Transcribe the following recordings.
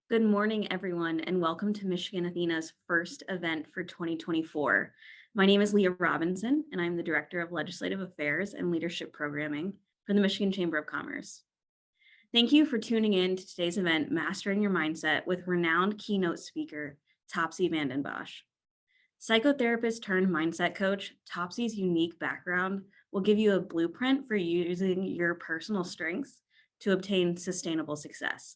Good morning, everyone, and welcome to Michigan Athena's first event for 2024. My name is Leah Robinson, and I'm the Director of Legislative Affairs and Leadership Programming for the Michigan Chamber of Commerce. Thank you for tuning in to today's event, Mastering Your Mindset, with renowned keynote speaker, Topsie Vandenbosch. Psychotherapist turned mindset coach, Topsie's unique background will give you a blueprint for using your personal strengths to obtain sustainable success.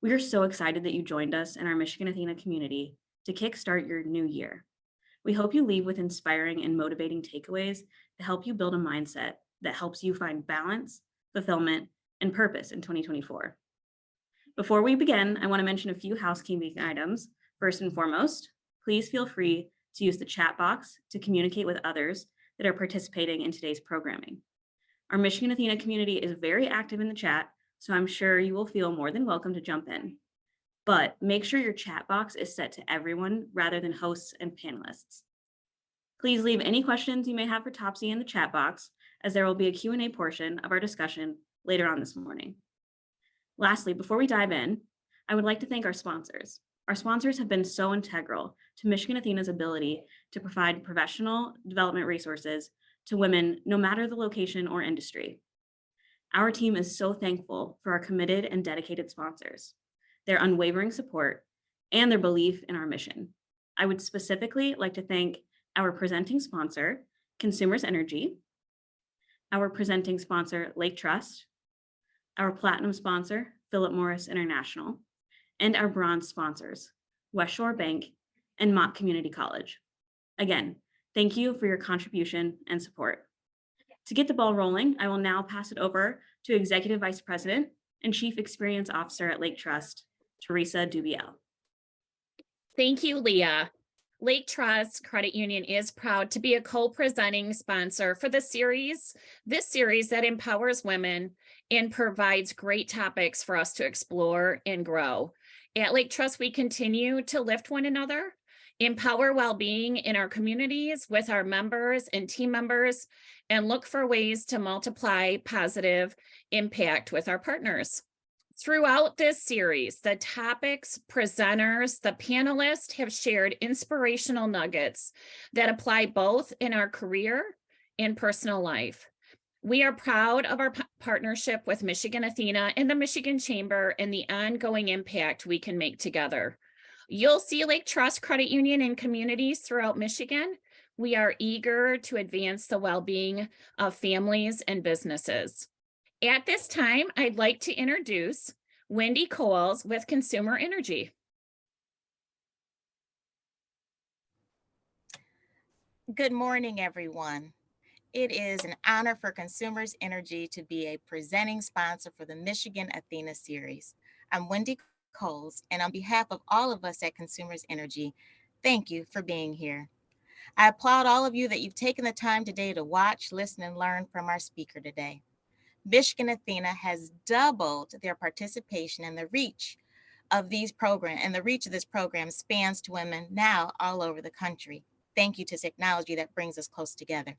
We are so excited that you joined us in our Michigan Athena community to kickstart your new year. We hope you leave with inspiring and motivating takeaways to help you build a mindset that helps you find balance, fulfillment, and purpose in 2024. Before we begin, I want to mention a few housekeeping items. First and foremost, please feel free to use the chat box to communicate with others that are participating in today's programming. Our Michigan Athena community is very active in the chat, so I'm sure you will feel more than welcome to jump in. But make sure your chat box is set to everyone rather than hosts and panelists. Please leave any questions you may have for Topsie in the chat box, as there will be a Q&A portion of our discussion later on this morning. Lastly, before we dive in, I would like to thank our sponsors. Our sponsors have been so integral to Michigan Athena's ability to provide professional development resources to women, no matter the location or industry. Our team is so thankful for our committed and dedicated sponsors, their unwavering support, and their belief in our mission. I would specifically like to thank our presenting sponsor, Consumers Energy, our presenting sponsor, Lake Trust, our platinum sponsor, Philip Morris International, and our bronze sponsors, West Shore Bank and Mott Community College. Again, thank you for your contribution and support. To get the ball rolling, I will now pass it over to Executive Vice President and Chief Experience Officer at Lake Trust, Teresa Dubiel. Thank you, Leah. Lake Trust Credit Union is proud to be a co-presenting sponsor for this series that empowers women and provides great topics for us to explore and grow. At Lake Trust, we continue to lift one another, empower well-being in our communities with our members and team members, and look for ways to multiply positive impact with our partners. Throughout this series, the topics, presenters, the panelists have shared inspirational nuggets that apply both in our career and personal life. We are proud of our partnership with Michigan Athena and the Michigan Chamber and the ongoing impact we can make together. You'll see Lake Trust Credit Union in communities throughout Michigan. We are eager to advance the well-being of families and businesses. At this time, I'd like to introduce Wendy Coles with Consumer Energy. Good morning, everyone. It is an honor for Consumers Energy to be a presenting sponsor for the Michigan Athena series. I'm Wendy Coles, and on behalf of all of us at Consumers Energy, thank you for being here. I applaud all of you that you've taken the time today to watch, listen, and learn from our speaker today. Michigan Athena has doubled their participation, and the reach of this program spans to women now all over the country. Thank you to technology that brings us close together.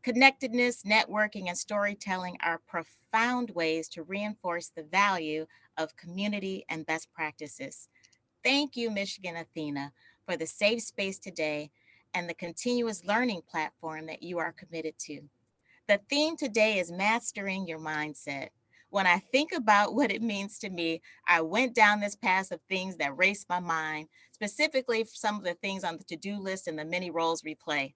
Connectedness, networking, and storytelling are profound ways to reinforce the value of community and best practices. Thank you, Michigan Athena, for the safe space today and the continuous learning platform that you are committed to. The theme today is mastering your mindset. When I think about what it means to me, I went down this path of things that raced my mind, specifically some of the things on the to-do list and the many roles we play.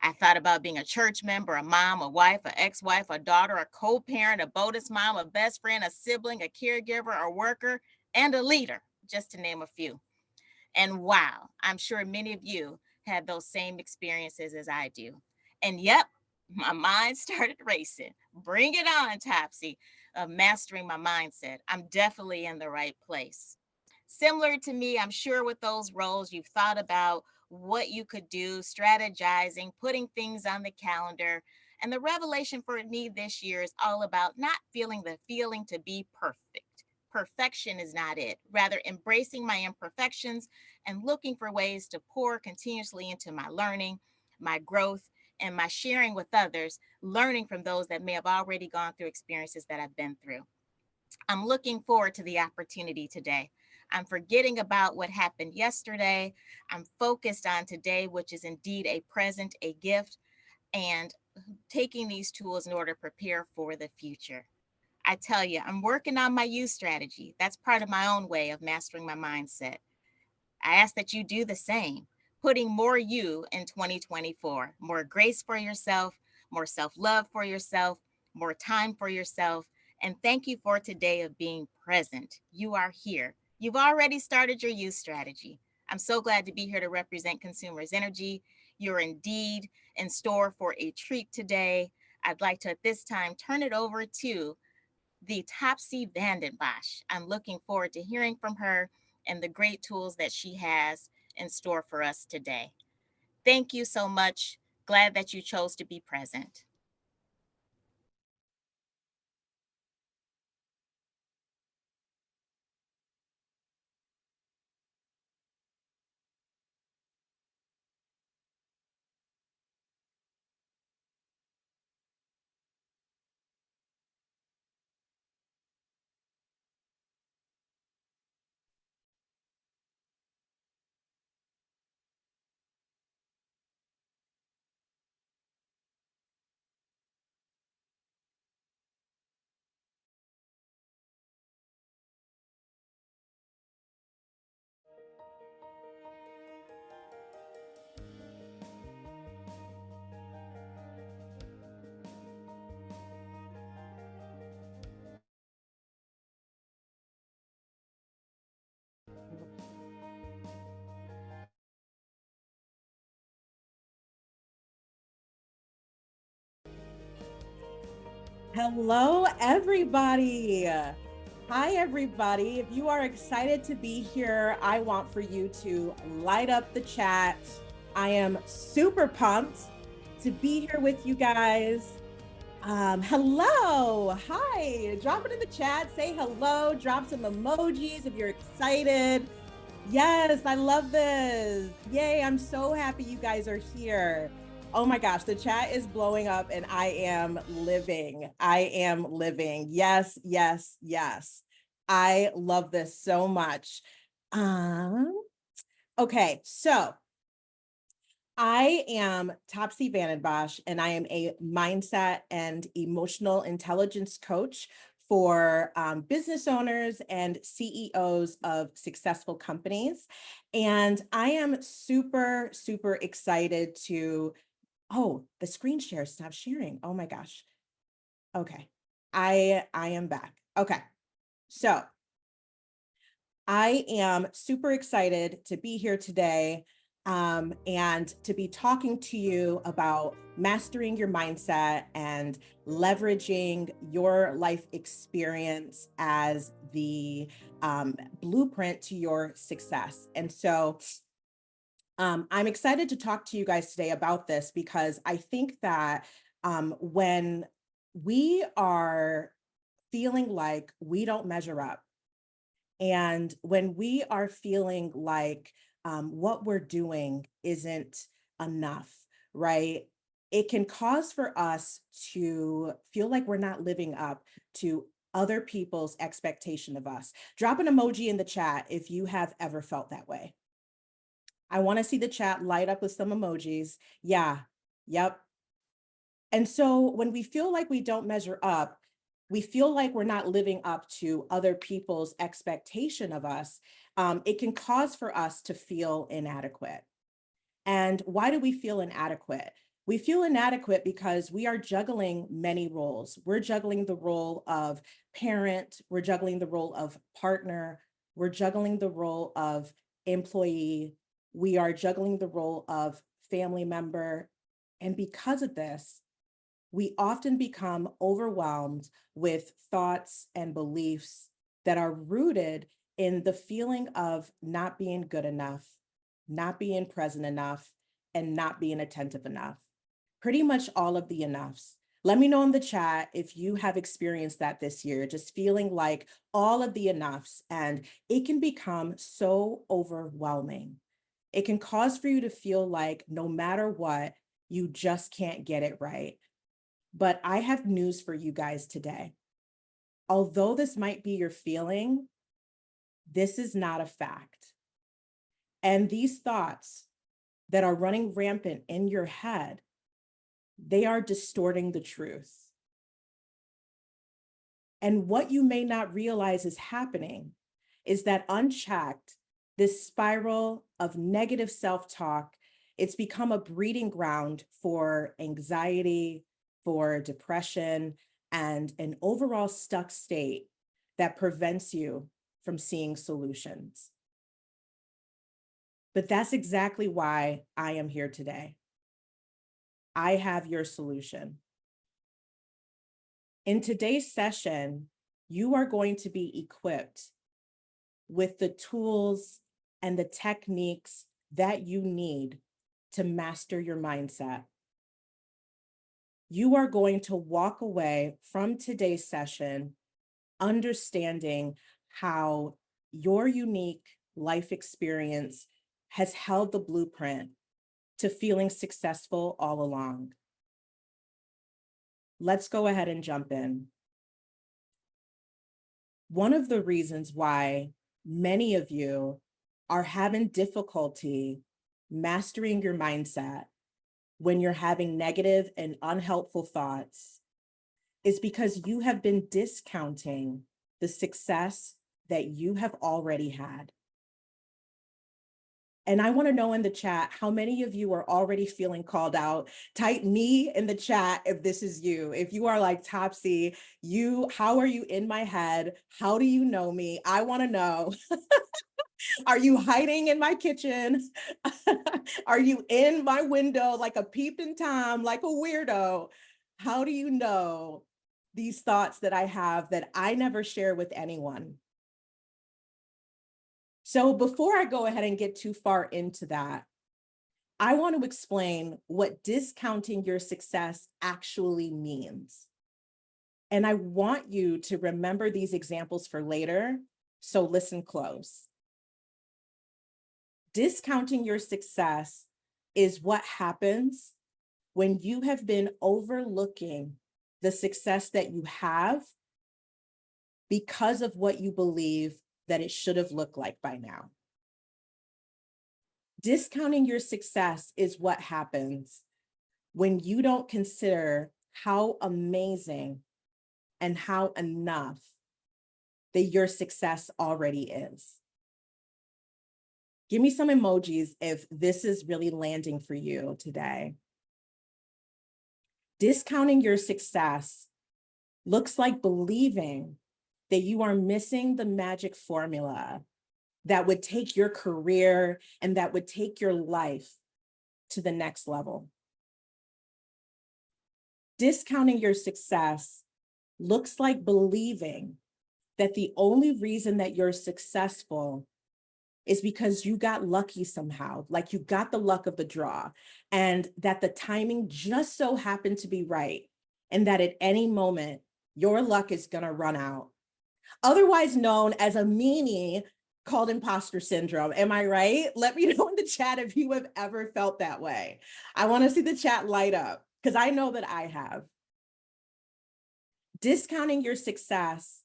I thought about being a church member, a mom, a wife, an ex-wife, a daughter, a co-parent, a bonus mom, a best friend, a sibling, a caregiver, a worker, and a leader, just to name a few. And wow, I'm sure many of you have those same experiences as I do. And yep, my mind started racing. Bring it on, Topsie, of mastering my mindset. I'm definitely in the right place. Similar to me, I'm sure with those roles, you've thought about what you could do, strategizing, putting things on the calendar. And the revelation for me this year is all about not feeling the feeling to be perfect. Perfection is not it. Rather, embracing my imperfections and looking for ways to pour continuously into my learning, my growth, and my sharing with others, learning from those that may have already gone through experiences that I've been through. I'm looking forward to the opportunity today. I'm forgetting about what happened yesterday. I'm focused on today, which is indeed a present, a gift, and taking these tools in order to prepare for the future. I tell you, I'm working on my you strategy. That's part of my own way of mastering my mindset. I ask that you do the same, putting more you in 2024, more grace for yourself, more self love for yourself, more time for yourself. And thank you for today of being present. You are here. You've already started your youth strategy. I'm so glad to be here to represent Consumers Energy. You're indeed in store for a treat today. I'd like to at this time turn it over to the Topsie Vandenbosch. I'm looking forward to hearing from her and the great tools that she has in store for us today. Thank you so much. Glad that you chose to be present. Hello, everybody. Hi, everybody. If you are excited to be here, I want for you to light up the chat. I am super pumped to be here with you guys. Hello. Hi. Drop it in the chat. Say hello. Drop some emojis if you're excited. Yes, I love this. Yay. I'm so happy you guys are here. Oh my gosh, the chat is blowing up and I am living. I am living. Yes, yes, yes. I love this so much. Okay, so I am Topsie Vandenbosch, and I am a mindset and emotional intelligence coach for business owners and CEOs of successful companies. And I am super, super excited to, oh, the screen share stopped sharing. Oh my gosh. Okay, I am back. Okay, so I am super excited to be here today and to be talking to you about mastering your mindset and leveraging your life experience as the blueprint to your success. And so I'm excited to talk to you guys today about this because I think that when we are feeling like we don't measure up, and when we are feeling like what we're doing isn't enough, right? It can cause for us to feel like we're not living up to other people's expectation of us. Drop an emoji in the chat if you have ever felt that way. I want to see the chat light up with some emojis. Yeah, yep. And so when we feel like we don't measure up, we feel like we're not living up to other people's expectation of us, it can cause for us to feel inadequate. And why do we feel inadequate? We feel inadequate because we are juggling many roles. We're juggling the role of parent, we're juggling the role of partner, we're juggling the role of employee, we are juggling the role of family member. And because of this, we often become overwhelmed with thoughts and beliefs that are rooted in the feeling of not being good enough, not being present enough, and not being attentive enough. Pretty much all of the enoughs. Let me know in the chat if you have experienced that this year, just feeling like all of the enoughs, and it can become so overwhelming. It can cause for you to feel like no matter what, you just can't get it right. But I have news for you guys today. Although this might be your feeling, this is not a fact. And these thoughts that are running rampant in your head, they are distorting the truth. And what you may not realize is happening is that unchecked, this spiral of negative self-talk, it's become a breeding ground for anxiety, for depression, and an overall stuck state that prevents you from seeing solutions. But that's exactly why I am here today. I have your solution. In today's session, you are going to be equipped with the tools and the techniques that you need to master your mindset. You are going to walk away from today's session understanding how your unique life experience has held the blueprint to feeling successful all along. Let's go ahead and jump in. One of the reasons why many of you are having difficulty mastering your mindset when you're having negative and unhelpful thoughts is because you have been discounting the success that you have already had. And I want to know in the chat, how many of you are already feeling called out? Type me in the chat if this is you. If you are like Topsie, how are you in my head? How do you know me? I want to know. Are you hiding in my kitchen? Are you in my window like a peeping Tom, like a weirdo? How do you know these thoughts that I have that I never share with anyone? So before I go ahead and get too far into that, I want to explain what discounting your success actually means. And I want you to remember these examples for later, so listen close. Discounting your success is what happens when you have been overlooking the success that you have because of what you believe that it should have looked like by now. Discounting your success is what happens when you don't consider how amazing and how enough that your success already is. Give me some emojis if this is really landing for you today. Discounting your success looks like believing that you are missing the magic formula that would take your career and that would take your life to the next level. Discounting your success looks like believing that the only reason that you're successful is because you got lucky somehow, like you got the luck of the draw, and that the timing just so happened to be right, and that at any moment, your luck is gonna run out. Otherwise known as a meanie called imposter syndrome. Am I right? Let me know in the chat if you have ever felt that way. I wanna see the chat light up because I know that I have. Discounting your success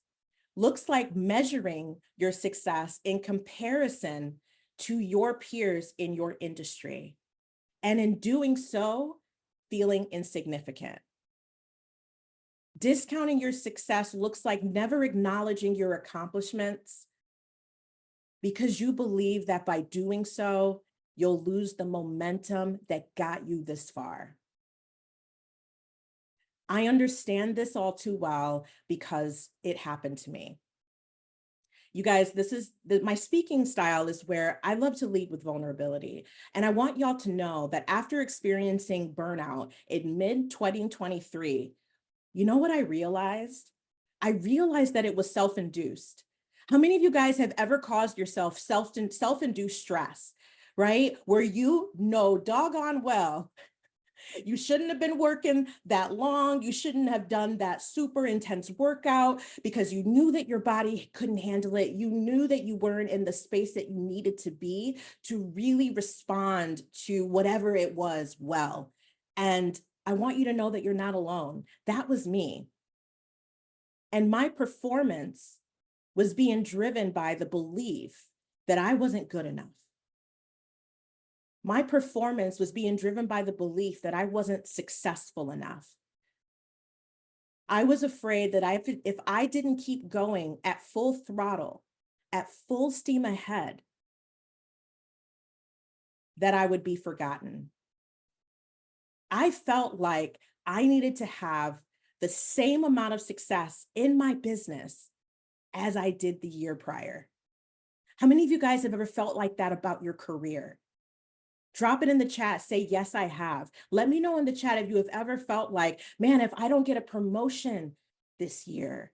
looks like measuring your success in comparison to your peers in your industry. And in doing so, feeling insignificant. Discounting your success looks like never acknowledging your accomplishments because you believe that by doing so, you'll lose the momentum that got you this far. I understand this all too well because it happened to me. You guys, my speaking style is where I love to lead with vulnerability. And I want y'all to know that after experiencing burnout in mid-2023, you know what I realized? I realized that it was self-induced. How many of you guys have ever caused yourself self-induced stress, right? Where you know doggone well you shouldn't have been working that long. You shouldn't have done that super intense workout because you knew that your body couldn't handle it. You knew that you weren't in the space that you needed to be to really respond to whatever it was well. And I want you to know that you're not alone. That was me. And my performance was being driven by the belief that I wasn't good enough. My performance was being driven by the belief that I wasn't successful enough. I was afraid that if I didn't keep going at full throttle, at full steam ahead, that I would be forgotten. I felt like I needed to have the same amount of success in my business as I did the year prior. How many of you guys have ever felt like that about your career? Drop it in the chat, say, yes, I have. Let me know in the chat if you have ever felt like, man, if I don't get a promotion this year,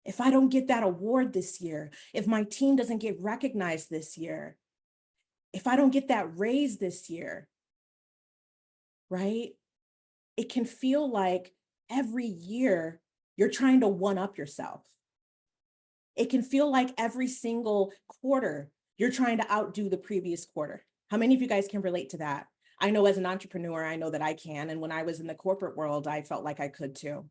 if I don't get that award this year, if my team doesn't get recognized this year, if I don't get that raise this year, right? It can feel like every year you're trying to one-up yourself. It can feel like every single quarter you're trying to outdo the previous quarter. How many of you guys can relate to that? I know as an entrepreneur, I know that I can. And when I was in the corporate world, I felt like I could too.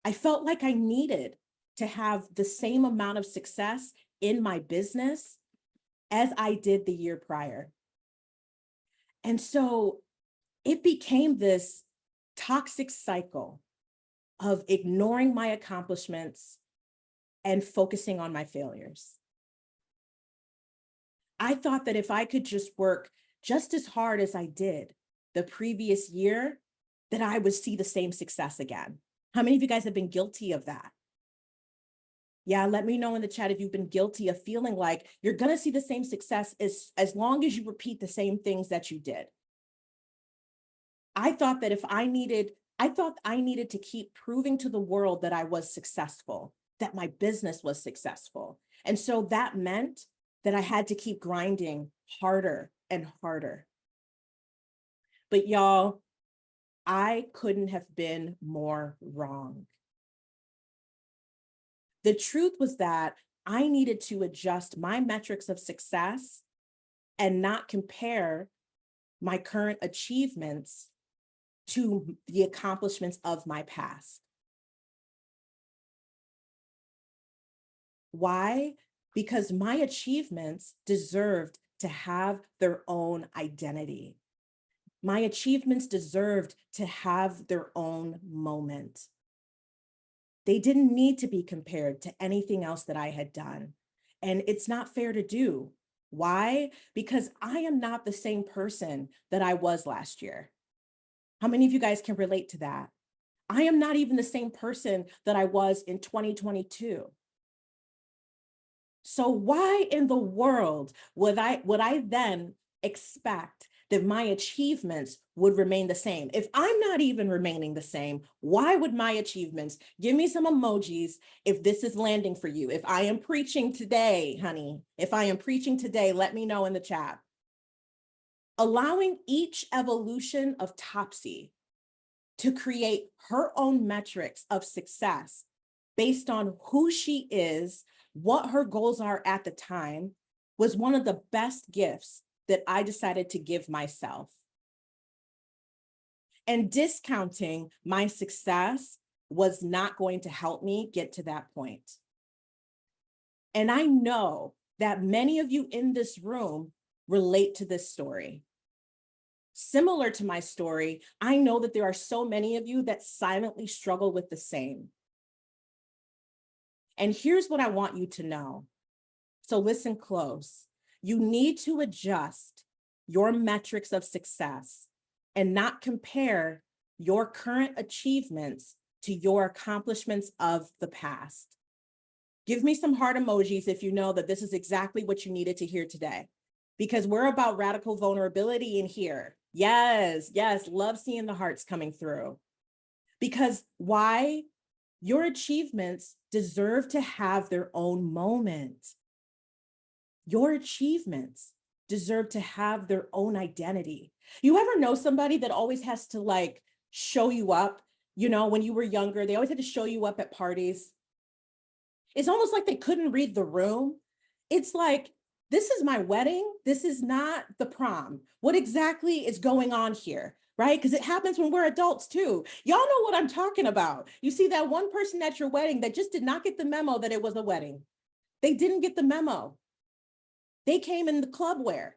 I felt like I needed to have the same amount of success in my business as I did the year prior. And so it became this toxic cycle of ignoring my accomplishments and focusing on my failures. I thought that if I could just work just as hard as I did the previous year, that I would see the same success again. How many of you guys have been guilty of that? Yeah, let me know in the chat if you've been guilty of feeling like you're going to see the same success as long as you repeat the same things that you did. I thought that I needed to keep proving to the world that I was successful, that my business was successful. And so that meant that I had to keep grinding harder and harder. But y'all, I couldn't have been more wrong. The truth was that I needed to adjust my metrics of success and not compare my current achievements to the accomplishments of my past. Why? Because my achievements deserved to have their own identity. My achievements deserved to have their own moment. They didn't need to be compared to anything else that I had done. And it's not fair to do. Why? Because I am not the same person that I was last year. How many of you guys can relate to that? I am not even the same person that I was in 2022. So why in the world would I then expect that my achievements would remain the same? If I'm not even remaining the same, why would my achievements? Give me some emojis if this is landing for you. If I am preaching today, honey, if I am preaching today, let me know in the chat. Allowing each evolution of Topsie to create her own metrics of success based on who she is, what her goals are at the time, was one of the best gifts that I decided to give myself. And discounting my success was not going to help me get to that point. And I know that many of you in this room relate to this story. Similar to my story, I know that there are so many of you that silently struggle with the same. And here's what I want you to know. So listen close. You need to adjust your metrics of success and not compare your current achievements to your accomplishments of the past. Give me some heart emojis if you know that this is exactly what you needed to hear today, because we're about radical vulnerability in here. Yes, love seeing the hearts coming through. Because why? Your achievements deserve to have their own moment. Your achievements deserve to have their own identity. You ever know somebody that always has to like show you up? You know, when you were younger, they always had to show you up at parties. It's almost like they couldn't read the room. It's like, this is my wedding. This is not the prom. What exactly is going on here? right? Because it happens when we're adults too. Y'all know what I'm talking about. You see that one person at your wedding that just did not get the memo that it was a wedding. They didn't get the memo. They came in the club wear.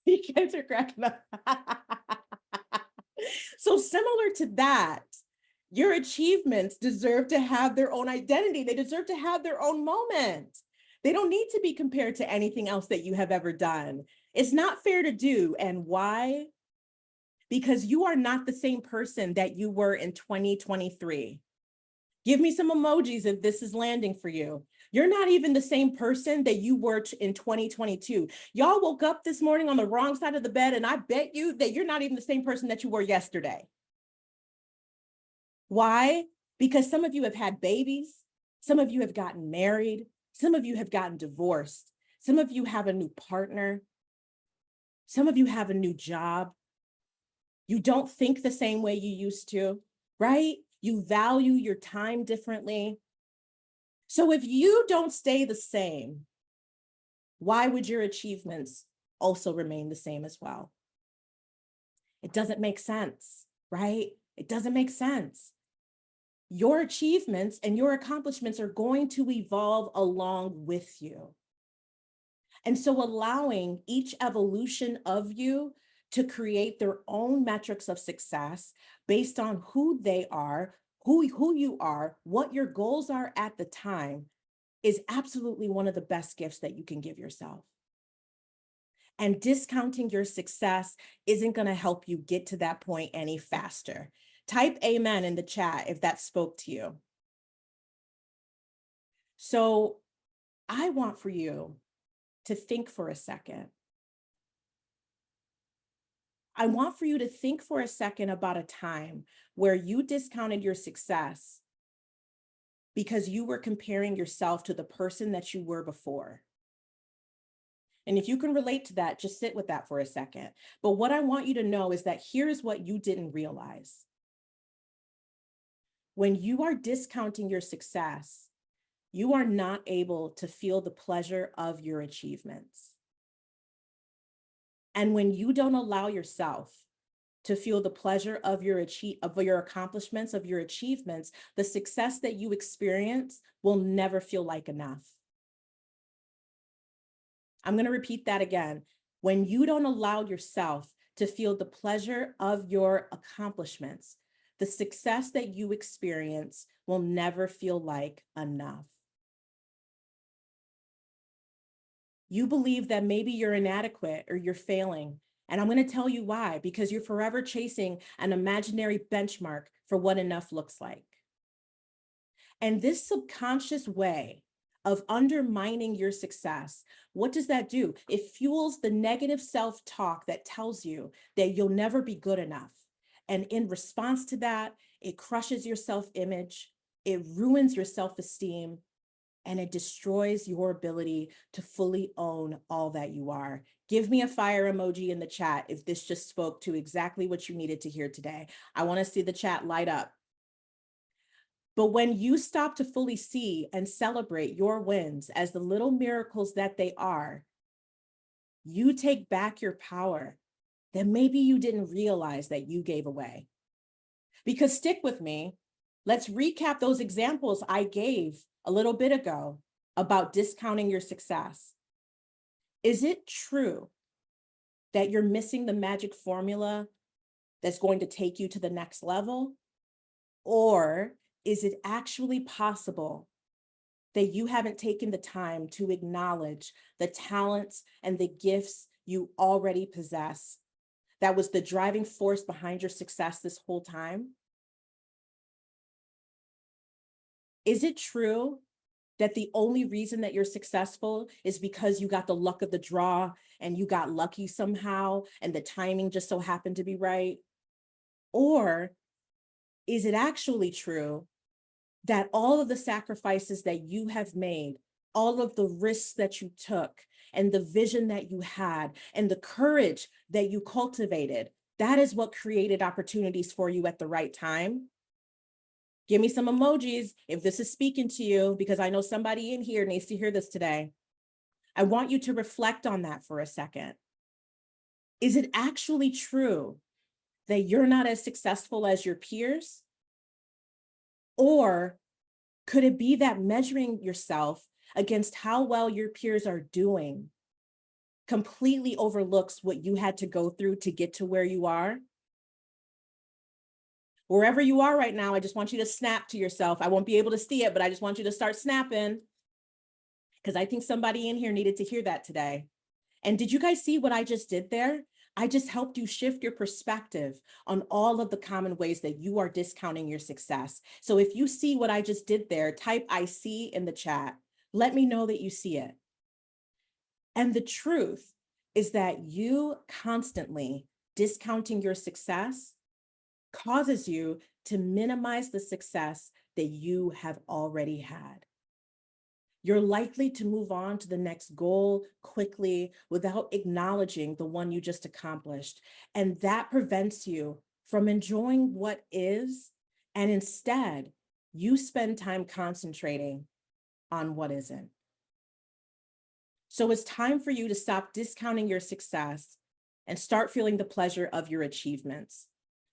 You guys are cracking up. So similar to that, your achievements deserve to have their own identity. They deserve to have their own moment. They don't need to be compared to anything else that you have ever done. It's not fair to do. And why? Because you are not the same person that you were in 2023. Give me some emojis if this is landing for you. You're not even the same person that you were in 2022. Y'all woke up this morning on the wrong side of the bed, and I bet you that you're not even the same person that you were yesterday. Why? Because some of you have had babies. Some of you have gotten married. Some of you have gotten divorced. Some of you have a new partner. Some of you have a new job. You don't think the same way you used to, right? You value your time differently. So if you don't stay the same, why would your achievements also remain the same as well? It doesn't make sense, right? It doesn't make sense. Your achievements and your accomplishments are going to evolve along with you. And so allowing each evolution of you to create their own metrics of success based on who they are, who you are, what your goals are at the time is absolutely one of the best gifts that you can give yourself. And discounting your success isn't going to help you get to that point any faster. Type amen in the chat if that spoke to you. So I want for you to think for a second. I want for you to think for a second about a time where you discounted your success because you were comparing yourself to the person that you were before. And if you can relate to that, just sit with that for a second. But what I want you to know is that here's what you didn't realize. When you are discounting your success, you are not able to feel the pleasure of your achievements. And when you don't allow yourself to feel the pleasure of your accomplishments, of your achievements, the success that you experience will never feel like enough. I'm going to repeat that again. When you don't allow yourself to feel the pleasure of your accomplishments, the success that you experience will never feel like enough. You believe that maybe you're inadequate or you're failing. And I'm going to tell you why, because you're forever chasing an imaginary benchmark for what enough looks like. And this subconscious way of undermining your success, what does that do? It fuels the negative self-talk that tells you that you'll never be good enough. And in response to that, it crushes your self-image, it ruins your self-esteem, and it destroys your ability to fully own all that you are. Give me a fire emoji in the chat if this just spoke to exactly what you needed to hear today. I want to see the chat light up. But when you stop to fully see and celebrate your wins as the little miracles that they are, you take back your power that maybe you didn't realize that you gave away. Because stick with me, let's recap those examples I gave a little bit ago about discounting your success. Is it true that you're missing the magic formula that's going to take you to the next level? Or is it actually possible that you haven't taken the time to acknowledge the talents and the gifts you already possess that was the driving force behind your success this whole time? Is it true that the only reason that you're successful is because you got the luck of the draw and you got lucky somehow and the timing just so happened to be right? Or is it actually true that all of the sacrifices that you have made, all of the risks that you took, and the vision that you had, and the courage that you cultivated, that is what created opportunities for you at the right time? Give me some emojis if this is speaking to you, because I know somebody in here needs to hear this today. I want you to reflect on that for a second. Is it actually true that you're not as successful as your peers? Or could it be that measuring yourself against how well your peers are doing completely overlooks what you had to go through to get to where you are? Wherever you are right now, I just want you to snap to yourself. I won't be able to see it, but I just want you to start snapping, because I think somebody in here needed to hear that today. And did you guys see what I just did there? I just helped you shift your perspective on all of the common ways that you are discounting your success. So if you see what I just did there, type I see in the chat. Let me know that you see it. And the truth is that you constantly discounting your success causes you to minimize the success that you have already had. You're likely to move on to the next goal quickly without acknowledging the one you just accomplished. And that prevents you from enjoying what is, and instead, you spend time concentrating on what isn't. So it's time for you to stop discounting your success and start feeling the pleasure of your achievements.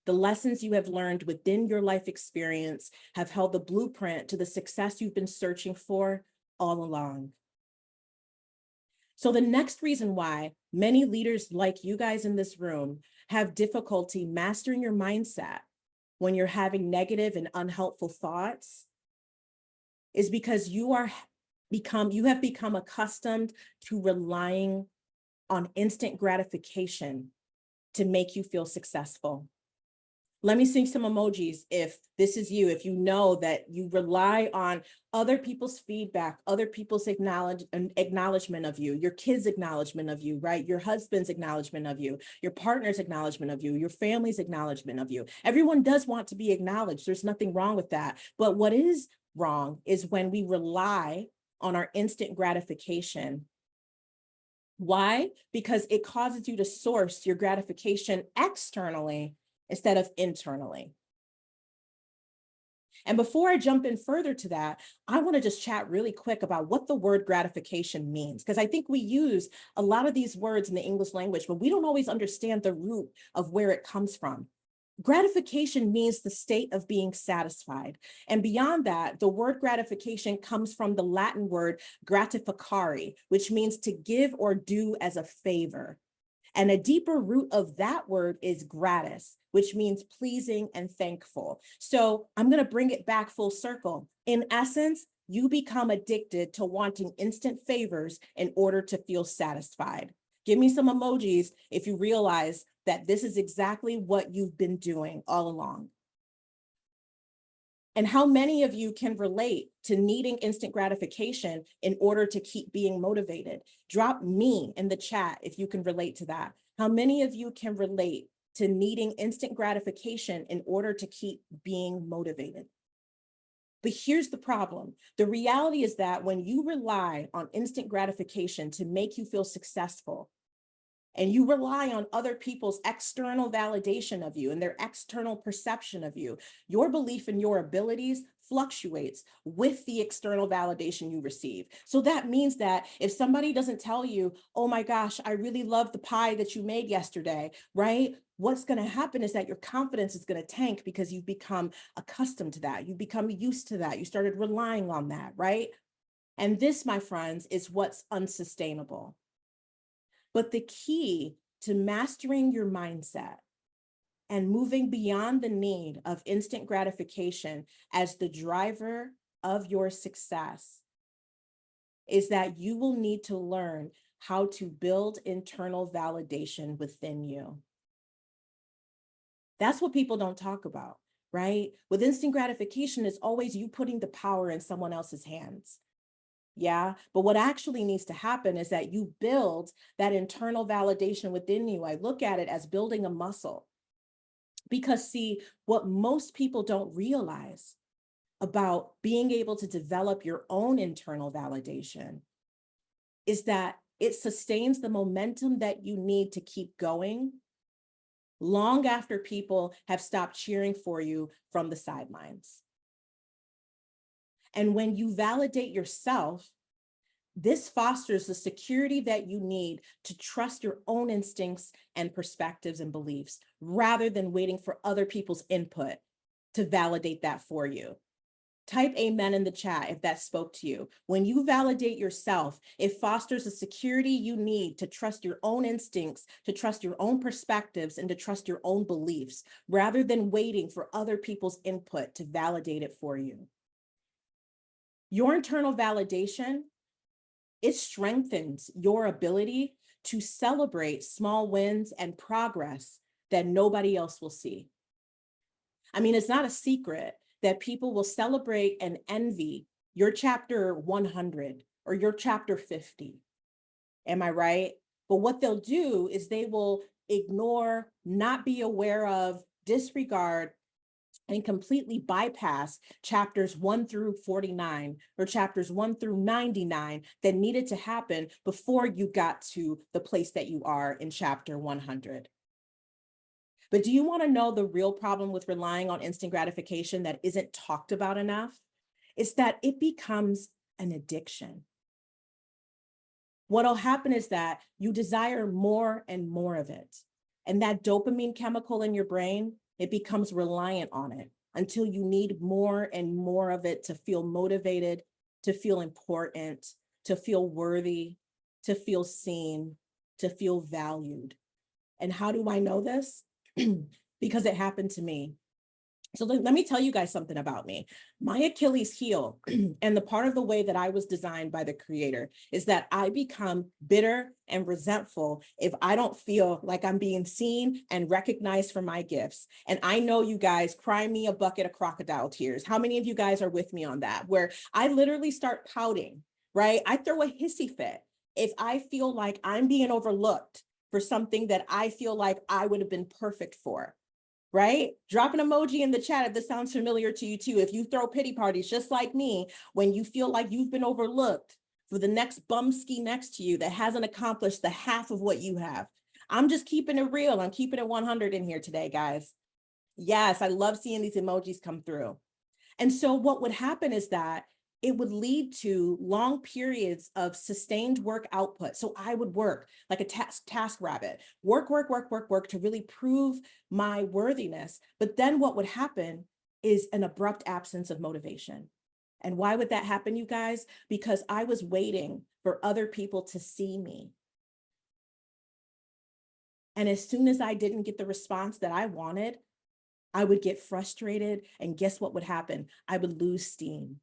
The lessons you have learned within your life experience have held the blueprint to the success you've been searching for all along. So the next reason why many leaders like you guys in this room have difficulty mastering your mindset when you're having negative and unhelpful thoughts is because you have become accustomed to relying on instant gratification to make you feel successful. Let me see some emojis if this is you, if you know that you rely on other people's feedback, other people's acknowledgement of you, your kids' acknowledgement of you, right? Your husband's acknowledgement of you, your partner's acknowledgement of you, your family's acknowledgement of you. Everyone does want to be acknowledged. There's nothing wrong with that. But what is wrong is when we rely on our instant gratification. Why? Because it causes you to source your gratification externally instead of internally. And before I jump in further to that, I want to just chat really quick about what the word gratification means, because I think we use a lot of these words in the English language, but we don't always understand the root of where it comes from. Gratification means the state of being satisfied. And beyond that, the word gratification comes from the Latin word gratificare, which means to give or do as a favor. And a deeper root of that word is gratis, which means pleasing and thankful. So I'm going to bring it back full circle. In essence, you become addicted to wanting instant favors in order to feel satisfied. Give me some emojis if you realize that this is exactly what you've been doing all along. And how many of you can relate to needing instant gratification in order to keep being motivated? Drop me in the chat if you can relate to that. How many of you can relate to needing instant gratification in order to keep being motivated? But here's the problem. The reality is that when you rely on instant gratification to make you feel successful, and you rely on other people's external validation of you and their external perception of you, your belief in your abilities fluctuates with the external validation you receive. So that means that if somebody doesn't tell you, oh my gosh, I really love the pie that you made yesterday, right? What's going to happen is that your confidence is going to tank because you've become accustomed to that. You've become used to that. You started relying on that, right? And this, my friends, is what's unsustainable. But the key to mastering your mindset and moving beyond the need of instant gratification as the driver of your success is that you will need to learn how to build internal validation within you. That's what people don't talk about, right? With instant gratification, it's always you putting the power in someone else's hands. Yeah, but what actually needs to happen is that you build that internal validation within you. I look at it as building a muscle. Because see, what most people don't realize about being able to develop your own internal validation is that it sustains the momentum that you need to keep going long after people have stopped cheering for you from the sidelines. And when you validate yourself, This fosters the security that you need to trust your own instincts and perspectives and beliefs, rather than waiting for other people's input to validate that for you. Type amen in the chat if that spoke to you. When you validate yourself, it fosters the security you need to trust your own instincts, to trust your own perspectives, and to trust your own beliefs, rather than waiting for other people's input to validate it for you. Your internal validation, it strengthens your ability to celebrate small wins and progress that nobody else will see. I mean, it's not a secret that people will celebrate and envy your chapter 100 or your chapter 50. Am I right? But what they'll do is they will ignore, not be aware of, disregard, and completely bypass chapters 1 through 49 or chapters 1 through 99 that needed to happen before you got to the place that you are in chapter 100. But do you want to know the real problem with relying on instant gratification that isn't talked about enough? It's that it becomes an addiction. What'll happen is that you desire more and more of it. And that dopamine chemical in your brain, it becomes reliant on it until you need more and more of it to feel motivated, to feel important, to feel worthy, to feel seen, to feel valued. And how do I know this? Because it happened to me. So let me tell you guys something about me. My Achilles heel, and the part of the way that I was designed by the creator, is that I become bitter and resentful if I don't feel like I'm being seen and recognized for my gifts. And I know you guys, cry me a bucket of crocodile tears. How many of you guys are with me on that? Where I literally start pouting, right? I throw a hissy fit if I feel like I'm being overlooked for something that I feel like I would have been perfect for. Right? Drop an emoji in the chat if this sounds familiar to you too. If you throw pity parties just like me, when you feel like you've been overlooked for the next bumski next to you that hasn't accomplished the half of what you have. I'm just keeping it real. I'm keeping it 100 in here today, guys. Yes, I love seeing these emojis come through. And so what would happen is that it would lead to long periods of sustained work output. So I would work like a task rabbit, work to really prove my worthiness. But then what would happen is an abrupt absence of motivation. And why would that happen, you guys? Because I was waiting for other people to see me. And as soon as I didn't get the response that I wanted, I would get frustrated. And guess what would happen? I would lose steam.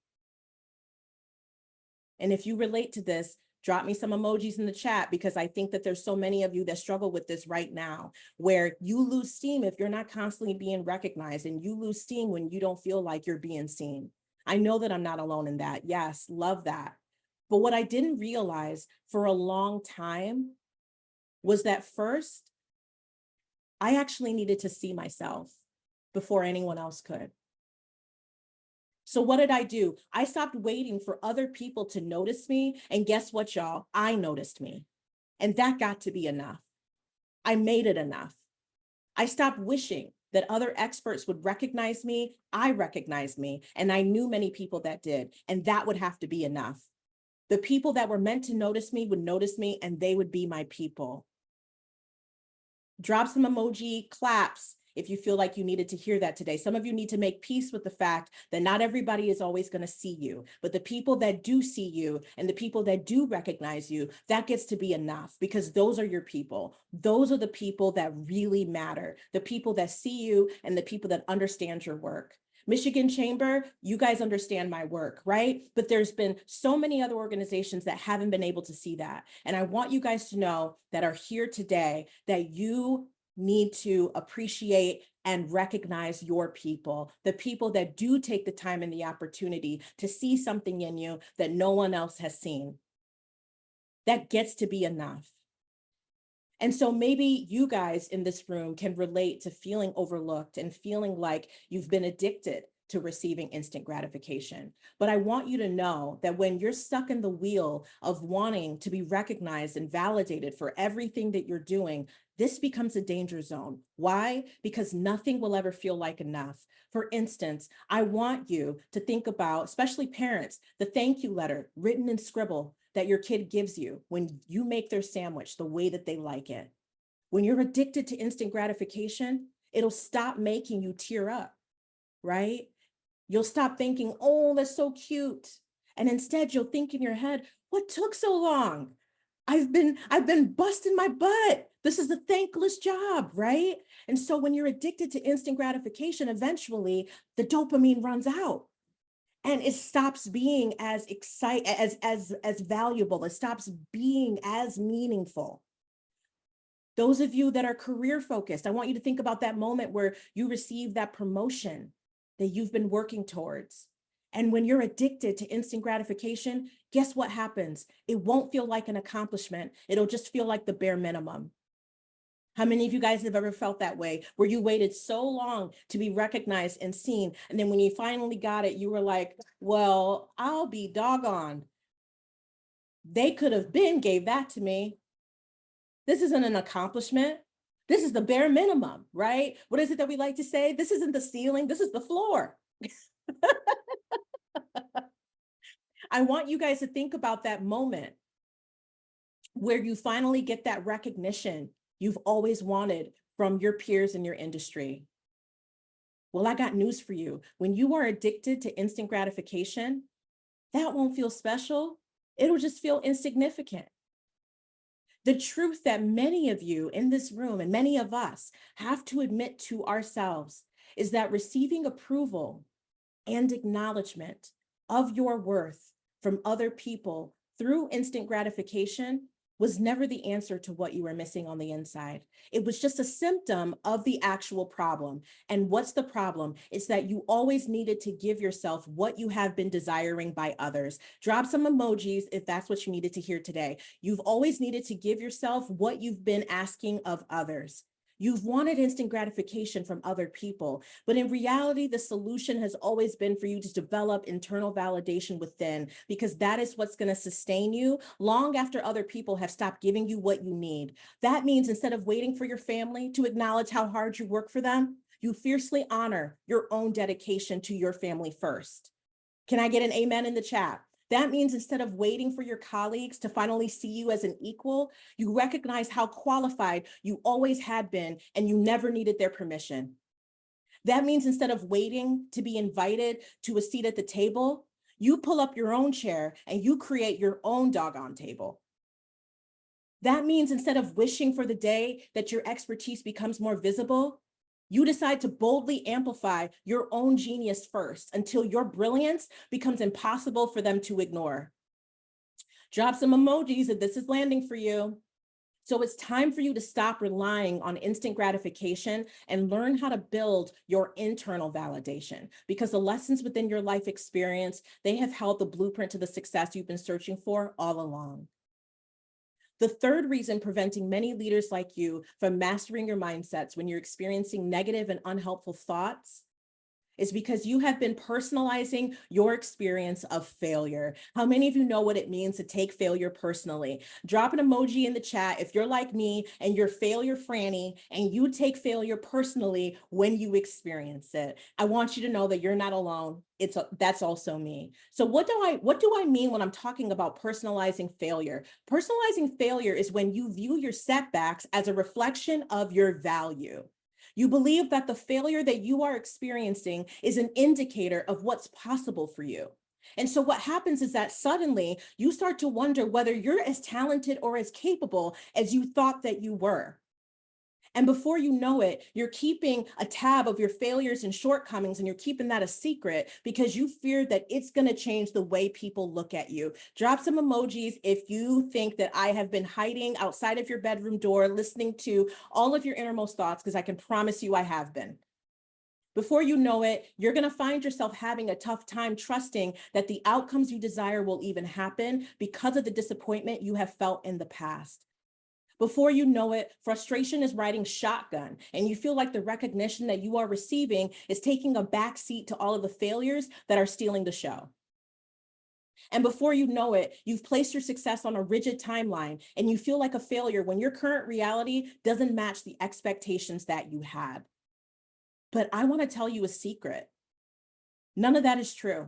And if you relate to this, drop me some emojis in the chat, because I think that there's so many of you that struggle with this right now, where you lose steam if you're not constantly being recognized, and you lose steam when you don't feel like you're being seen. I know that I'm not alone in that. Yes, love that. But what I didn't realize for a long time was that first, I actually needed to see myself before anyone else could. So what did I do? I stopped waiting for other people to notice me. And guess what, y'all? I noticed me. And that got to be enough. I made it enough. I stopped wishing that other experts would recognize me. I recognized me. And I knew many people that did. And that would have to be enough. The people that were meant to notice me would notice me, and they would be my people. Drop some emoji claps if you feel like you needed to hear that today. Some of you need to make peace with the fact that not everybody is always going to see you, but the people that do see you and the people that do recognize you, that gets to be enough, because those are your people. Those are the people that really matter, the people that see you and the people that understand your work. Michigan Chamber, you guys understand my work, right? But there's been so many other organizations that haven't been able to see that. And I want you guys to know that are here today that you need to appreciate and recognize your people, the people that do take the time and the opportunity to see something in you that no one else has seen. That gets to be enough. And so maybe you guys in this room can relate to feeling overlooked and feeling like you've been addicted to receiving instant gratification. But I want you to know that when you're stuck in the wheel of wanting to be recognized and validated for everything that you're doing, this becomes a danger zone. Why? Because nothing will ever feel like enough. For instance, I want you to think about, especially parents, the thank you letter written in scribble that your kid gives you when you make their sandwich the way that they like it. When you're addicted to instant gratification, it'll stop making you tear up, right? You'll stop thinking, oh, that's so cute. And instead you'll think in your head, what took so long? I've been busting my butt. This is a thankless job, right? And so when you're addicted to instant gratification, eventually the dopamine runs out and it stops being as as valuable. It stops being as meaningful. Those of you that are career focused, I want you to think about that moment where you receive that promotion that you've been working towards. And when you're addicted to instant gratification, guess what happens? It won't feel like an accomplishment. It'll just feel like the bare minimum. How many of you guys have ever felt that way, where you waited so long to be recognized and seen, and then when you finally got it, you were like, well, I'll be doggone. They could have gave that to me. This isn't an accomplishment. This is the bare minimum, right? What is it that we like to say? This isn't the ceiling, this is the floor. I want you guys to think about that moment where you finally get that recognition you've always wanted from your peers in your industry. Well, I got news for you. When you are addicted to instant gratification, that won't feel special. It'll just feel insignificant. The truth that many of you in this room and many of us have to admit to ourselves is that receiving approval and acknowledgement of your worth from other people through instant gratification was never the answer to what you were missing on the inside. It was just a symptom of the actual problem. And what's the problem? It's that you always needed to give yourself what you have been desiring by others. Drop some emojis if that's what you needed to hear today. You've always needed to give yourself what you've been asking of others. You've wanted instant gratification from other people, but in reality, the solution has always been for you to develop internal validation within, because that is what's going to sustain you long after other people have stopped giving you what you need. That means instead of waiting for your family to acknowledge how hard you work for them, you fiercely honor your own dedication to your family first. Can I get an amen in the chat? That means instead of waiting for your colleagues to finally see you as an equal, you recognize how qualified you always had been and you never needed their permission. That means instead of waiting to be invited to a seat at the table, you pull up your own chair and you create your own doggone table. That means instead of wishing for the day that your expertise becomes more visible, you decide to boldly amplify your own genius first until your brilliance becomes impossible for them to ignore. Drop some emojis if this is landing for you. So it's time for you to stop relying on instant gratification and learn how to build your internal validation, because the lessons within your life experience, they have held the blueprint to the success you've been searching for all along. The third reason preventing many leaders like you from mastering your mindsets when you're experiencing negative and unhelpful thoughts is because you have been personalizing your experience of failure. How many of you know what it means to take failure personally? Drop an emoji in the chat if you're like me and you're failure Franny and you take failure personally when you experience it. I want you to know that you're not alone. That's also me. So what do I mean when I'm talking about personalizing failure? Personalizing failure is when you view your setbacks as a reflection of your value. You believe that the failure that you are experiencing is an indicator of what's possible for you. And so what happens is that suddenly you start to wonder whether you're as talented or as capable as you thought that you were. And before you know it, you're keeping a tab of your failures and shortcomings, and you're keeping that a secret because you fear that it's going to change the way people look at you. Drop some emojis if you think that I have been hiding outside of your bedroom door, listening to all of your innermost thoughts, because I can promise you I have been. Before you know it, you're going to find yourself having a tough time trusting that the outcomes you desire will even happen because of the disappointment you have felt in the past. Before you know it, frustration is riding shotgun, and you feel like the recognition that you are receiving is taking a backseat to all of the failures that are stealing the show. And before you know it, you've placed your success on a rigid timeline, and you feel like a failure when your current reality doesn't match the expectations that you had. But I want to tell you a secret. None of that is true.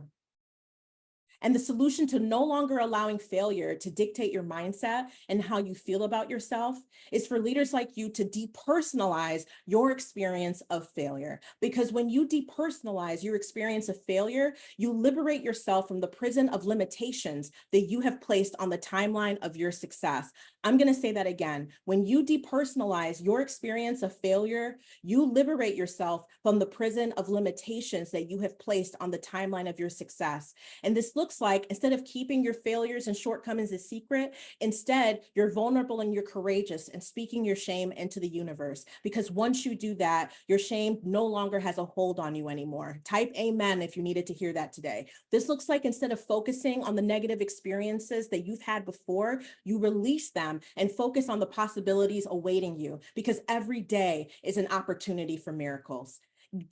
And the solution to no longer allowing failure to dictate your mindset and how you feel about yourself is for leaders like you to depersonalize your experience of failure. Because when you depersonalize your experience of failure, you liberate yourself from the prison of limitations that you have placed on the timeline of your success. I'm going to say that again. When you depersonalize your experience of failure, you liberate yourself from the prison of limitations that you have placed on the timeline of your success. And this looks like, instead of keeping your failures and shortcomings a secret, instead, you're vulnerable and you're courageous and speaking your shame into the universe. Because once you do that, your shame no longer has a hold on you anymore. Type amen if you needed to hear that today. This looks like, instead of focusing on the negative experiences that you've had before, you release them and focus on the possibilities awaiting you, because every day is an opportunity for miracles.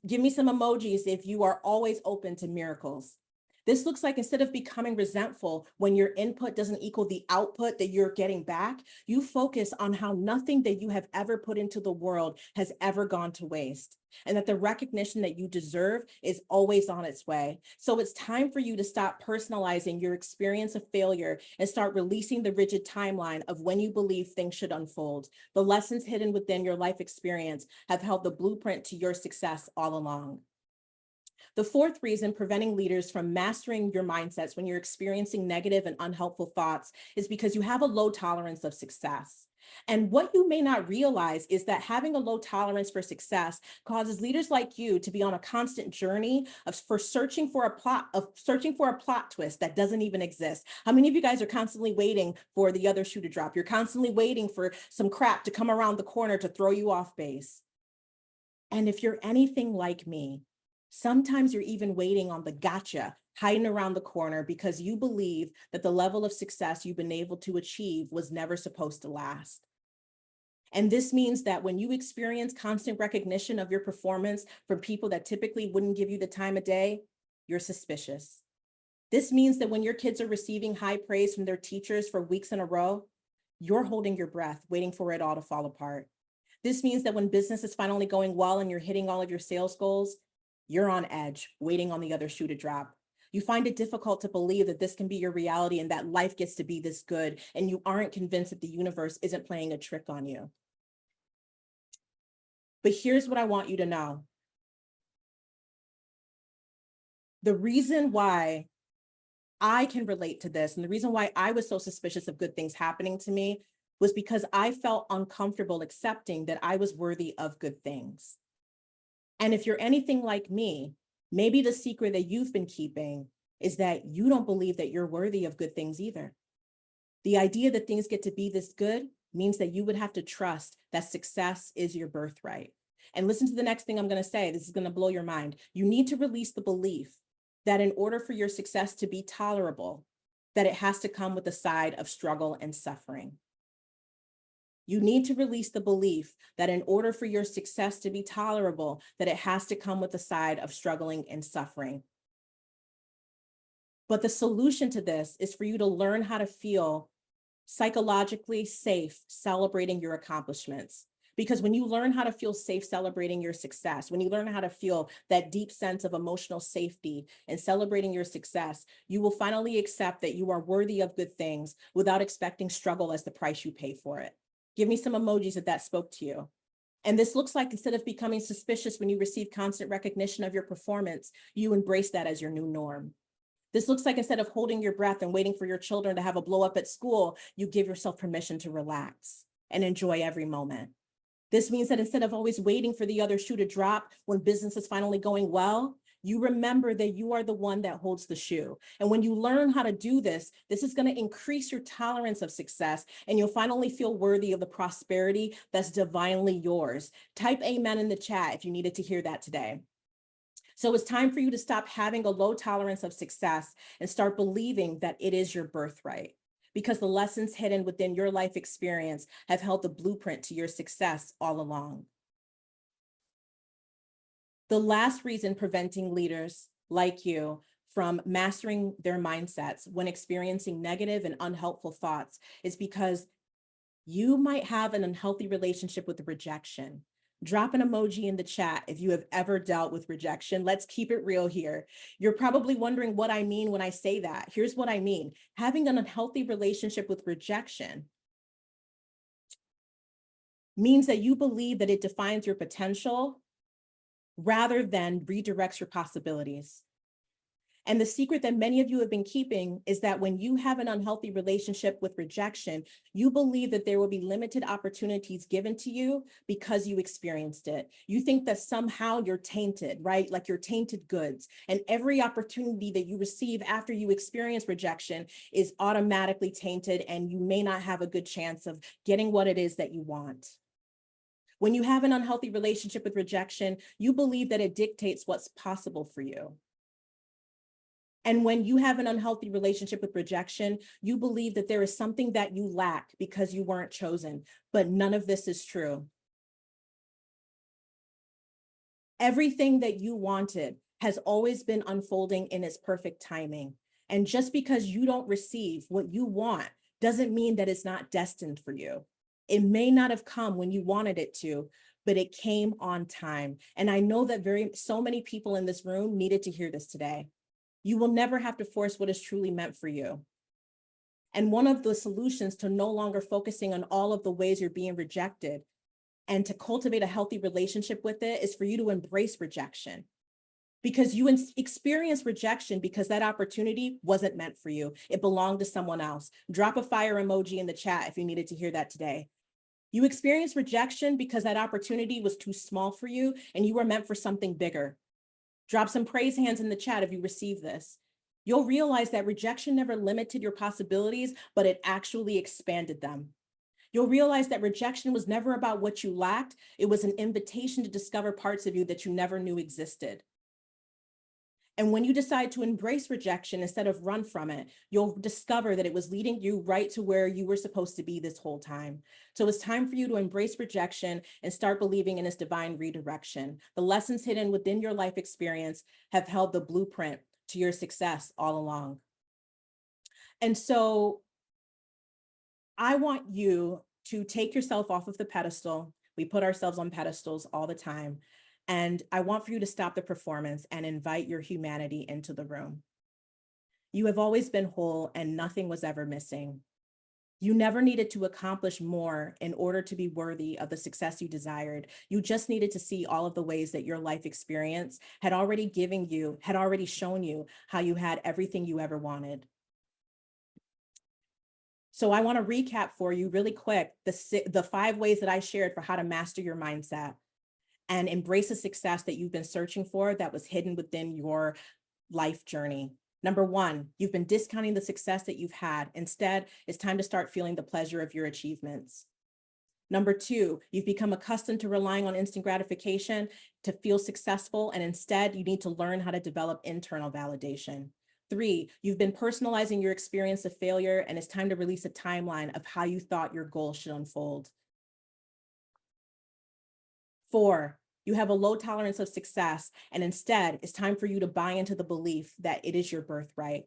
Give me some emojis if you are always open to miracles. This looks like, instead of becoming resentful when your input doesn't equal the output that you're getting back, you focus on how nothing that you have ever put into the world has ever gone to waste, and that the recognition that you deserve is always on its way. So it's time for you to stop personalizing your experience of failure and start releasing the rigid timeline of when you believe things should unfold. The lessons hidden within your life experience have held the blueprint to your success all along. The fourth reason preventing leaders from mastering your mindsets when you're experiencing negative and unhelpful thoughts is because you have a low tolerance of success. And what you may not realize is that having a low tolerance for success causes leaders like you to be on a constant journey of searching for a plot twist that doesn't even exist. How many of you guys are constantly waiting for the other shoe to drop? You're constantly waiting for some crap to come around the corner to throw you off base. And if you're anything like me, sometimes you're even waiting on the gotcha hiding around the corner because you believe that the level of success you've been able to achieve was never supposed to last. And this means that when you experience constant recognition of your performance from people that typically wouldn't give you the time of day, you're suspicious. This means that when your kids are receiving high praise from their teachers for weeks in a row, you're holding your breath, waiting for it all to fall apart. This means that when business is finally going well and you're hitting all of your sales goals, you're on edge, waiting on the other shoe to drop. You find it difficult to believe that this can be your reality and that life gets to be this good, and you aren't convinced that the universe isn't playing a trick on you. But here's what I want you to know. The reason why I can relate to this, and the reason why I was so suspicious of good things happening to me, was because I felt uncomfortable accepting that I was worthy of good things. And if you're anything like me, maybe the secret that you've been keeping is that you don't believe that you're worthy of good things either. The idea that things get to be this good means that you would have to trust that success is your birthright. And listen to the next thing I'm going to say. This is going to blow your mind. You need to release the belief that in order for your success to be tolerable, that it has to come with a side of struggle and suffering. You need to release the belief that in order for your success to be tolerable, that it has to come with a side of struggling and suffering. But the solution to this is for you to learn how to feel psychologically safe celebrating your accomplishments. Because when you learn how to feel safe celebrating your success, when you learn how to feel that deep sense of emotional safety and celebrating your success, you will finally accept that you are worthy of good things without expecting struggle as the price you pay for it. Give me some emojis if that spoke to you. And this looks like, instead of becoming suspicious when you receive constant recognition of your performance, you embrace that as your new norm. This looks like, instead of holding your breath and waiting for your children to have a blow up at school, you give yourself permission to relax and enjoy every moment. This means that instead of always waiting for the other shoe to drop when business is finally going well, you remember that you are the one that holds the shoe. And when you learn how to do this, this is going to increase your tolerance of success, and you'll finally feel worthy of the prosperity that's divinely yours. Type amen in the chat if you needed to hear that today. So it's time for you to stop having a low tolerance of success and start believing that it is your birthright. because the lessons hidden within your life experience have held the blueprint to your success all along. The last reason preventing leaders like you from mastering their mindsets when experiencing negative and unhelpful thoughts is because you might have an unhealthy relationship with rejection. Drop an emoji in the chat if you have ever dealt with rejection. Let's keep it real here. You're probably wondering what I mean when I say that. Here's what I mean. Having an unhealthy relationship with rejection means that you believe that it defines your potential rather than redirects your possibilities. And the secret that many of you have been keeping is that when you have an unhealthy relationship with rejection, you believe that there will be limited opportunities given to you because you experienced it. You think that somehow you're tainted, right? Like you're tainted goods. And every opportunity that you receive after you experience rejection is automatically tainted, and you may not have a good chance of getting what it is that you want. When you have an unhealthy relationship with rejection, you believe that it dictates what's possible for you. And when you have an unhealthy relationship with rejection, you believe that there is something that you lack because you weren't chosen, but none of this is true. Everything that you wanted has always been unfolding in its perfect timing. And just because you don't receive what you want doesn't mean that it's not destined for you. It may not have come when you wanted it to, but it came on time. And I know that so many people in this room needed to hear this today. You will never have to force what is truly meant for you. And one of the solutions to no longer focusing on all of the ways you're being rejected and to cultivate a healthy relationship with it is for you to embrace rejection. Because you experience rejection because that opportunity wasn't meant for you. It belonged to someone else. Drop a fire emoji in the chat if you needed to hear that today. You experience rejection because that opportunity was too small for you and you were meant for something bigger. Drop some praise hands in the chat if you receive this. You'll realize that rejection never limited your possibilities, but it actually expanded them. You'll realize that rejection was never about what you lacked. It was an invitation to discover parts of you that you never knew existed. And when you decide to embrace rejection instead of run from it, you'll discover that it was leading you right to where you were supposed to be this whole time. So it's time for you to embrace rejection and start believing in its divine redirection. The lessons hidden within your life experience have held the blueprint to your success all along. And so I want you to take yourself off of the pedestal. We put ourselves on pedestals all the time. And I want for you to stop the performance and invite your humanity into the room. You have always been whole and nothing was ever missing. You never needed to accomplish more in order to be worthy of the success you desired. You just needed to see all of the ways that your life experience had already shown you how you had everything you ever wanted. So I want to recap for you really quick the 5 ways that I shared for how to master your mindset and embrace the success that you've been searching for that was hidden within your life journey. Number 1, you've been discounting the success that you've had. Instead, it's time to start feeling the pleasure of your achievements. Number 2, you've become accustomed to relying on instant gratification to feel successful, and instead you need to learn how to develop internal validation. 3, you've been personalizing your experience of failure, and it's time to release a timeline of how you thought your goal should unfold. 4, you have a low tolerance of success, and instead it's time for you to buy into the belief that it is your birthright.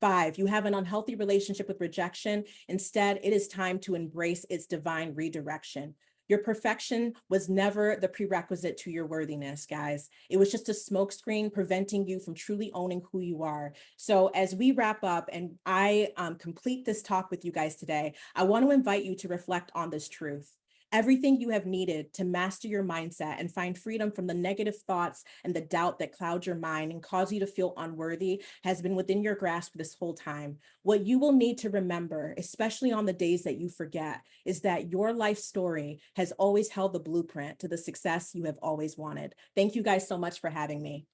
5, you have an unhealthy relationship with rejection. Instead, it is time to embrace its divine redirection. Your perfection was never the prerequisite to your worthiness, guys. It was just a smokescreen preventing you from truly owning who you are. So as we wrap up and I complete this talk with you guys today, I want to invite you to reflect on this truth. Everything you have needed to master your mindset and find freedom from the negative thoughts and the doubt that cloud your mind and cause you to feel unworthy has been within your grasp this whole time. What you will need to remember, especially on the days that you forget, is that your life story has always held the blueprint to the success you have always wanted. Thank you guys so much for having me.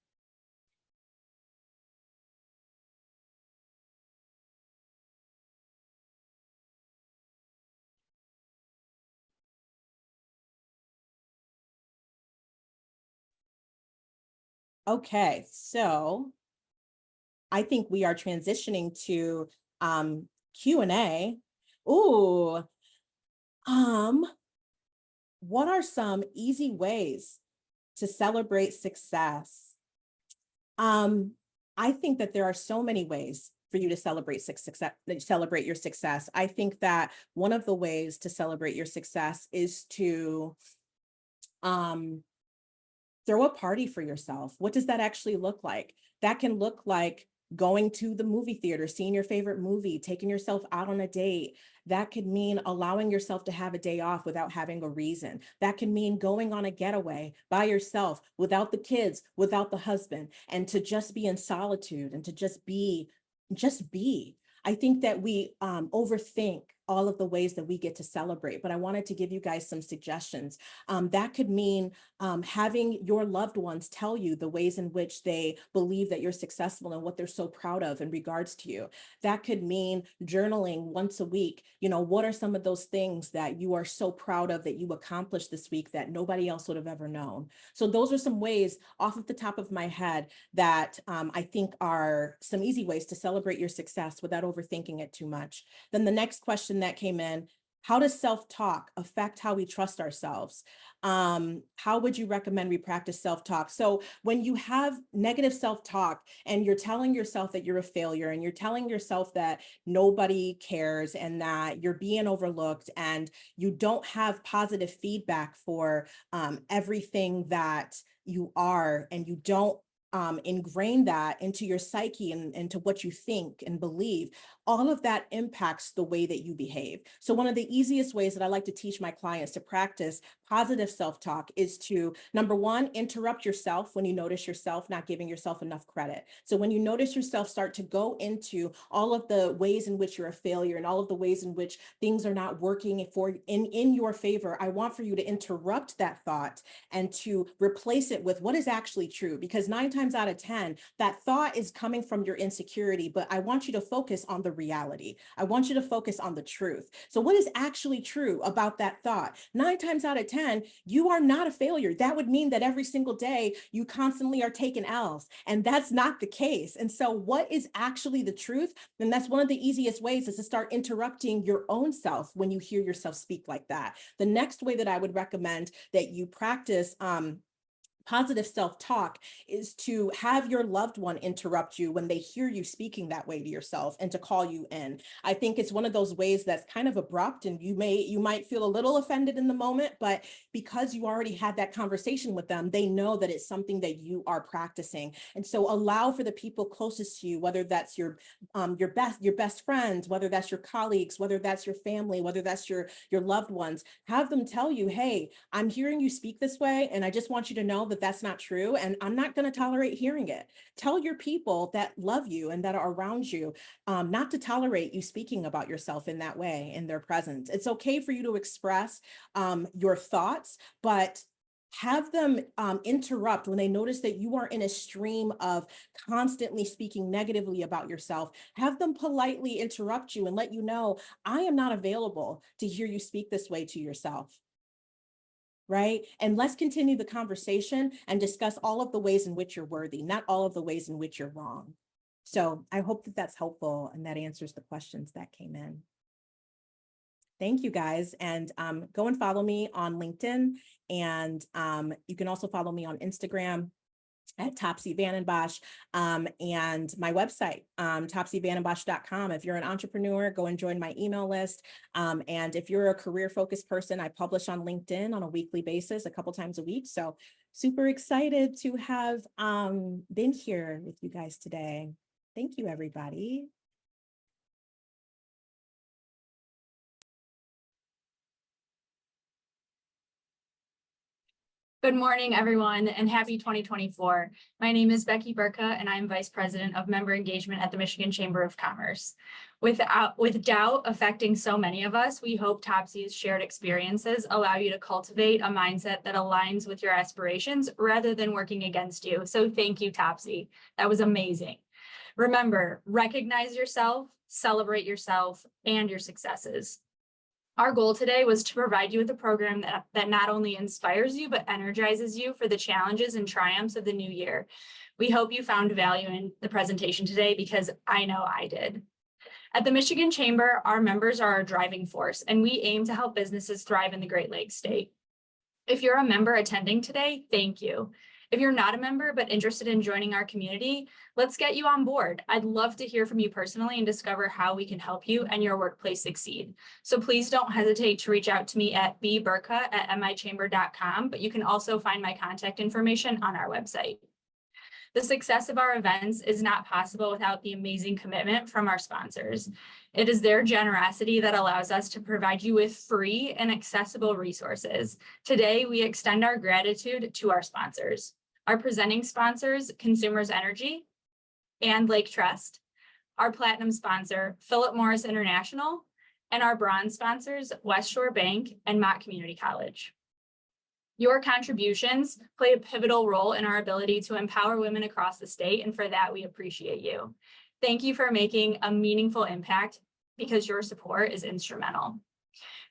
Okay, so I think we are transitioning to Q&A. Ooh, what are some easy ways to celebrate success? I think that there are so many ways for you to celebrate celebrate your success. I think that one of the ways to celebrate your success is to throw a party for yourself. What does that actually look like? That can look like going to the movie theater, seeing your favorite movie, taking yourself out on a date. That could mean allowing yourself to have a day off without having a reason. That can mean going on a getaway by yourself, without the kids, without the husband, and to just be in solitude and to just be. I think that we overthink all of the ways that we get to celebrate, but I wanted to give you guys some suggestions. That could mean having your loved ones tell you the ways in which they believe that you're successful and what they're so proud of in regards to you. That could mean journaling once a week. You know, what are some of those things that you are so proud of that you accomplished this week that nobody else would have ever known? So those are some ways off of the top of my head that I think are some easy ways to celebrate your success without overthinking it too much. Then the next question that came in: how does self-talk affect how we trust ourselves? How would you recommend we practice self-talk? So when you have negative self-talk and you're telling yourself that you're a failure and you're telling yourself that nobody cares and that you're being overlooked and you don't have positive feedback for everything that you are, and you don't ingrain that into your psyche and into what you think and believe, all of that impacts the way that you behave. So one of the easiest ways that I like to teach my clients to practice positive self-talk is to, number one, interrupt yourself when you notice yourself not giving yourself enough credit. So when you notice yourself start to go into all of the ways in which you're a failure and all of the ways in which things are not working in your favor, I want for you to interrupt that thought and to replace it with what is actually true. Because 9 times out of 10, that thought is coming from your insecurity, but I want you to focus on the reality. I want you to focus on the truth. So what is actually true about that thought? 9 times out of 10, you are not a failure. That would mean that every single day you constantly are taking L's, and that's not the case. And so what is actually the truth? And that's one of the easiest ways, is to start interrupting your own self when you hear yourself speak like that. The next way that I would recommend that you practice positive self-talk is to have your loved one interrupt you when they hear you speaking that way to yourself and to call you in. I think it's one of those ways that's kind of abrupt, and you might feel a little offended in the moment, but because you already had that conversation with them, they know that it's something that you are practicing. And so allow for the people closest to you, whether that's your best friends, whether that's your colleagues, whether that's your family, whether that's your loved ones, have them tell you, hey, I'm hearing you speak this way, and I just want you to know that that's not true, and I'm not going to tolerate hearing it. Tell your people that love you and that are around you not to tolerate you speaking about yourself in that way in their presence. It's okay for you to express your thoughts, but have them interrupt when they notice that you are in a stream of constantly speaking negatively about yourself. Have them politely interrupt you and let you know, I am not available to hear you speak this way to yourself. Right? And let's continue the conversation and discuss all of the ways in which you're worthy, not all of the ways in which you're wrong. So I hope that that's helpful and that answers the questions that came in. Thank you guys. And go and follow me on LinkedIn. And you can also follow me on Instagram at Topsie Vandenbosch, and my website, topsievandenbosch.com. If you're an entrepreneur, go and join my email list. And if you're a career-focused person, I publish on LinkedIn on a weekly basis, a couple times a week. So super excited to have been here with you guys today. Thank you, everybody. Good morning, everyone, and happy 2024. My name is Becky Burka, and I'm Vice President of Member Engagement at the Michigan Chamber of Commerce. With doubt affecting so many of us, we hope Topsie's shared experiences allow you to cultivate a mindset that aligns with your aspirations rather than working against you. So thank you, Topsie. That was amazing. Remember, recognize yourself, celebrate yourself, and your successes. Our goal today was to provide you with a program that not only inspires you, but energizes you for the challenges and triumphs of the new year. We hope you found value in the presentation today, because I know I did. At the Michigan Chamber, our members are our driving force, and we aim to help businesses thrive in the Great Lakes state. If you're a member attending today, thank you. If you're not a member but interested in joining our community, let's get you on board. I'd love to hear from you personally and discover how we can help you and your workplace succeed. So please don't hesitate to reach out to me at bburka@michamber.com, but you can also find my contact information on our website. The success of our events is not possible without the amazing commitment from our sponsors. It is their generosity that allows us to provide you with free and accessible resources. Today, we extend our gratitude to our sponsors. Our presenting sponsors, Consumers Energy and Lake Trust, our platinum sponsor, Philip Morris International, and our bronze sponsors, West Shore Bank and Mott Community College. Your contributions play a pivotal role in our ability to empower women across the state, and for that, we appreciate you. Thank you for making a meaningful impact because your support is instrumental.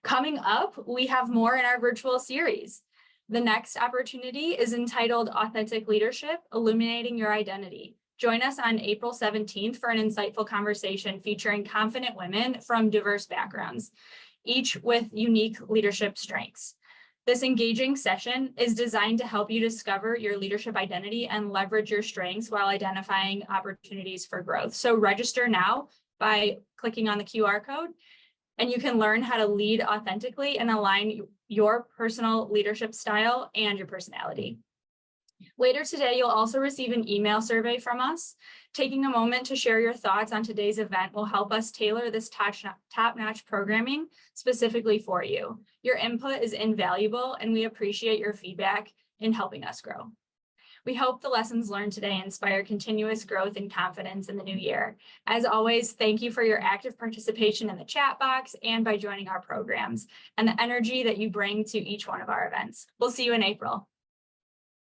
Coming up, we have more in our virtual series. The next opportunity is entitled Authentic Leadership, Illuminating Your Identity. Join us on April 17th for an insightful conversation featuring confident women from diverse backgrounds, each with unique leadership strengths. This engaging session is designed to help you discover your leadership identity and leverage your strengths while identifying opportunities for growth. So register now by clicking on the QR code, and you can learn how to lead authentically and align your personal leadership style and your personality. Later today, you'll also receive an email survey from us. Taking a moment to share your thoughts on today's event will help us tailor this top-notch programming specifically for you. Your input is invaluable, and we appreciate your feedback in helping us grow. We hope the lessons learned today inspire continuous growth and confidence in the new year. As always, thank you for your active participation in the chat box and by joining our programs and the energy that you bring to each one of our events. We'll see you in April.